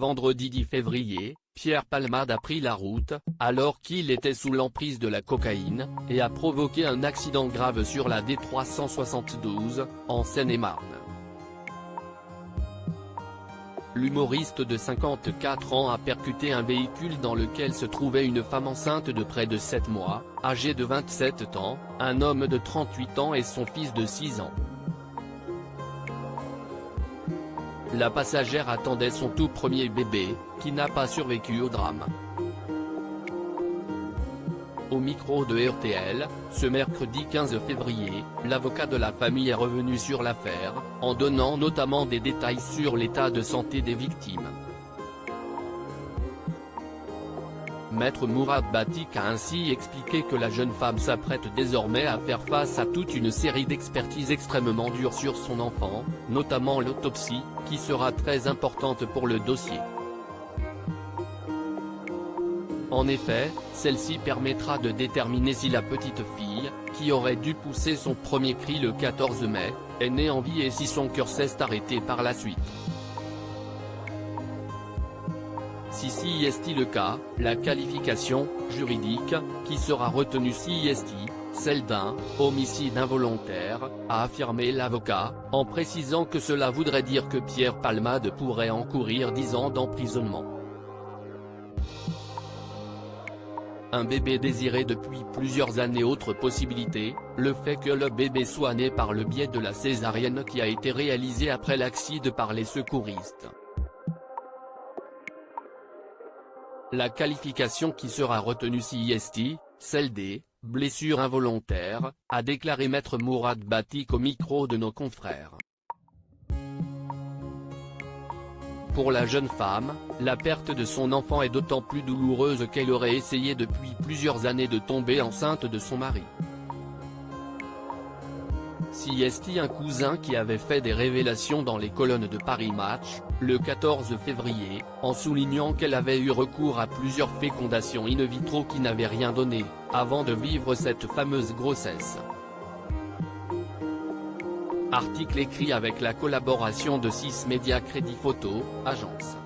vendredi 10 février, Pierre Palmade a pris la route, alors qu'il était sous l'emprise de la cocaïne, et a provoqué un accident grave sur la D372, en Seine-et-Marne. L'humoriste de 54 ans a percuté un véhicule dans lequel se trouvait une femme enceinte de près de 7 mois, âgée de 27 ans, un homme de 38 ans et son fils de 6 ans. La passagère attendait son tout premier bébé, qui n'a pas survécu au drame. Au micro de RTL, ce mercredi 15 février, l'avocat de la famille est revenu sur l'affaire, en donnant notamment des détails sur l'état de santé des victimes. Maître Mourad Batik a ainsi expliqué que la jeune femme s'apprête désormais à faire face à toute une série d'expertises extrêmement dures sur son enfant, notamment l'autopsie, qui sera très importante pour le dossier. En effet, celle-ci permettra de déterminer si la petite fille, qui aurait dû pousser son premier cri le 14 mai, est née en vie et si son cœur s'est arrêté par la suite. Si est le cas, la qualification juridique qui sera retenue si est celle d'un homicide involontaire, a affirmé l'avocat, en précisant que cela voudrait dire que Pierre Palmade pourrait encourir 10 ans d'emprisonnement. Un bébé désiré depuis plusieurs années. Autre possibilité, le fait que le bébé soit né par le biais de la césarienne qui a été réalisée après l'accident par les secouristes. La qualification qui sera retenue si est celle des blessures involontaires, a déclaré Maître Mourad Batik au micro de nos confrères. Pour la jeune femme, la perte de son enfant est d'autant plus douloureuse qu'elle aurait essayé depuis plusieurs années de tomber enceinte de son mari. Si est un cousin qui avait fait des révélations dans les colonnes de Paris Match, le 14 février, en soulignant qu'elle avait eu recours à plusieurs fécondations in vitro qui n'avaient rien donné, avant de vivre cette fameuse grossesse. Article écrit avec la collaboration de 6 Médias Crédit Photo, agence.